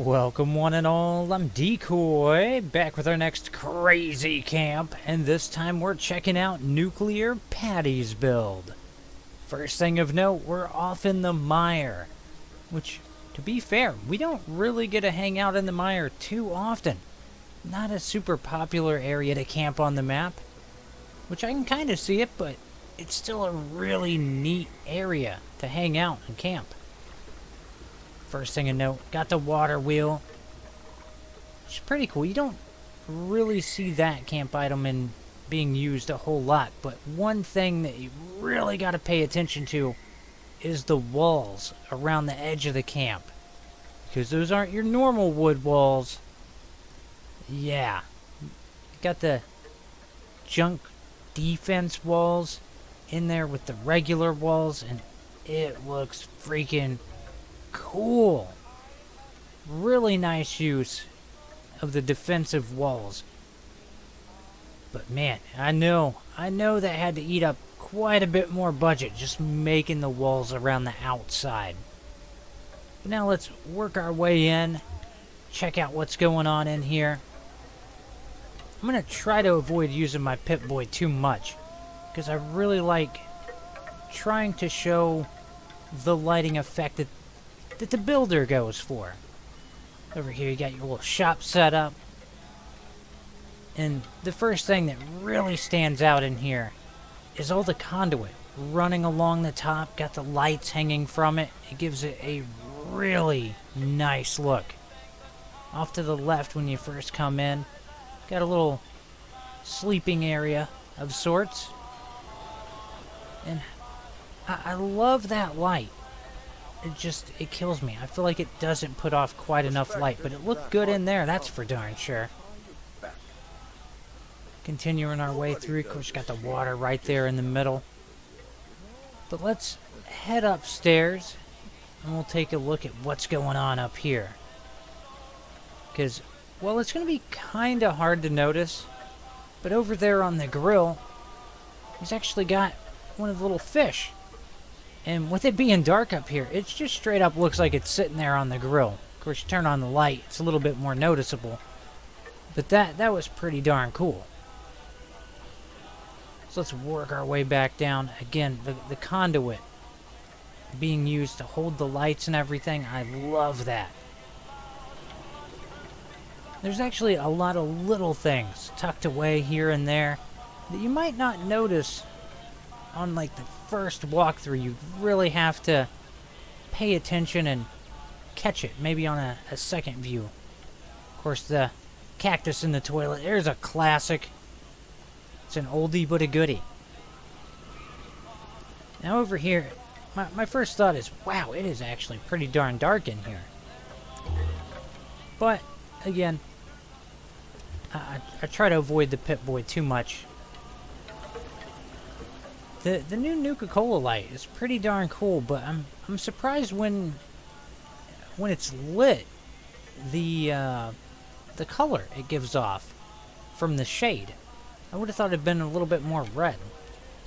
Welcome one and all, I'm Decoy, back with our next crazy camp, and this time we're checking out Nuclear Patty's build. First thing of note, we're off in the Mire, which, to be fair, we don't really get to hang out in the Mire too often. Not a super popular area to camp on the map, which I can kind of see it, but it's still a really neat area to hang out and camp. First thing to note, got the water wheel, which is pretty cool. You don't really see that camp item being used a whole lot, but one thing that you really got to pay attention to is the walls around the edge of the camp, because those aren't your normal wood walls. Yeah, got the junk defense walls in there with the regular walls, and it looks freaking cool. Really nice use of the defensive walls. But man, I know that had to eat up quite a bit more budget just making the walls around the outside. But now let's work our way in, check out what's going on in here. I'm going to try to avoid using my Pip-Boy too much, because I really like trying to show the lighting effect that the builder goes for. Over here you got your little shop set up. And the first thing that really stands out in here is all the conduit running along the top. Got the lights hanging from it. It gives it a really nice look. Off to the left when you first come in, got a little sleeping area of sorts. And I love that light. It kills me. I feel like it doesn't put off quite enough light, but it looked good in there, that's for darn sure. Continuing our way through, of course, got the water right there in the middle. But let's head upstairs, and we'll take a look at what's going on up here. Because, well, it's going to be kind of hard to notice, but over there on the grill, he's actually got one of the little fish. And with it being dark up here, it just straight up looks like it's sitting there on the grill. Of course, you turn on the light, it's a little bit more noticeable. But that was pretty darn cool. So let's work our way back down. Again, the conduit being used to hold the lights and everything, I love that. There's actually a lot of little things tucked away here and there that you might not notice on like the first walkthrough. You really have to pay attention and catch it, maybe on a second view. Of course, the cactus in the toilet, there's a classic. It's an oldie but a goodie. Now over here, my first thought is, wow, it is actually pretty darn dark in here. But, again, I try to avoid the Pip-Boy too much. The new Nuka-Cola light is pretty darn cool, but I'm surprised when it's lit, the color it gives off from the shade. I would have thought it'd been a little bit more red.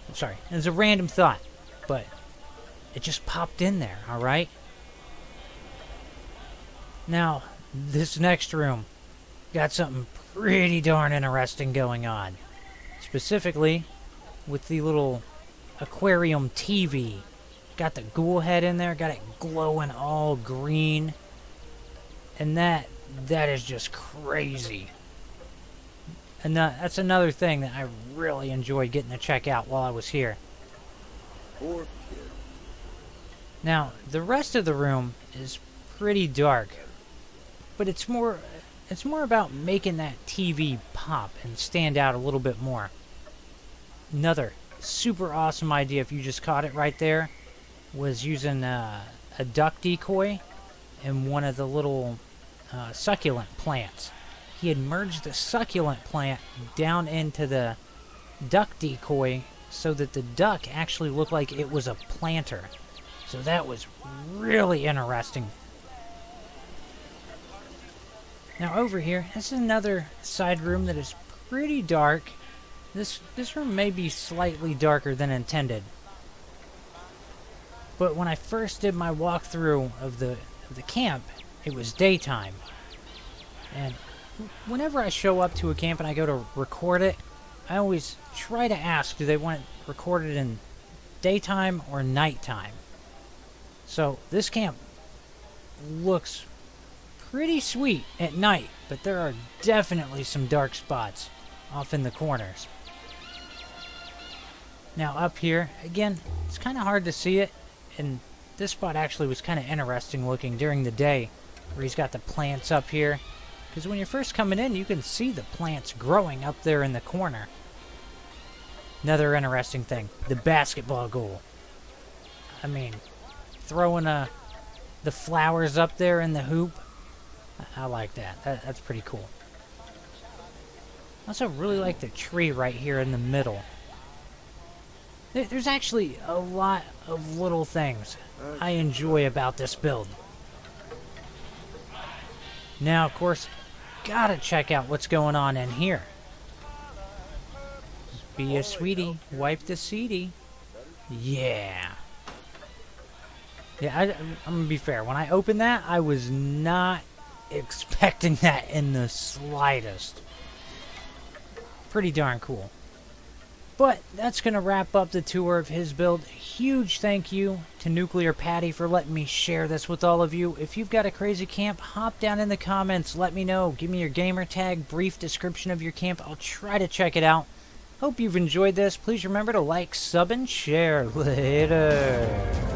I'm sorry, it was a random thought, but it just popped in there, alright? Now, this next room got something pretty darn interesting going on. Specifically, with the little aquarium TV. Got the ghoul head in there, got it glowing all green. And that is just crazy. And that's another thing that I really enjoyed getting to check out while I was here. Poor kid. Now, the rest of the room is pretty dark, but it's more about making that TV pop and stand out a little bit more. Another super awesome idea, if you just caught it right there, was using a duck decoy and one of the little succulent plants. He had merged the succulent plant down into the duck decoy so that the duck actually looked like it was a planter. So that was really interesting. Now over here, this is another side room that is pretty dark. This room may be slightly darker than intended. But when I first did my walkthrough of the camp, it was daytime. And whenever I show up to a camp and I go to record it, I always try to ask, do they want it recorded in daytime or nighttime? So this camp looks pretty sweet at night, but there are definitely some dark spots off in the corners. Now up here, again, it's kind of hard to see it, and this spot actually was kind of interesting looking during the day, where he's got the plants up here, because when you're first coming in, you can see the plants growing up there in the corner. Another interesting thing, the basketball goal. I mean, throwing the flowers up there in the hoop, I like that. That's pretty cool. I also really like the tree right here in the middle. There's actually a lot of little things I enjoy about this build. Now, of course, gotta check out what's going on in here. Be a sweetie, wipe the seedy. Yeah. Yeah, I'm gonna be fair. When I opened that, I was not expecting that in the slightest. Pretty darn cool. But that's going to wrap up the tour of his build. Huge thank you to Nuclear Patty for letting me share this with all of you. If you've got a crazy camp, hop down in the comments. Let me know. Give me your gamer tag, brief description of your camp. I'll try to check it out. Hope you've enjoyed this. Please remember to like, sub, and share. Later.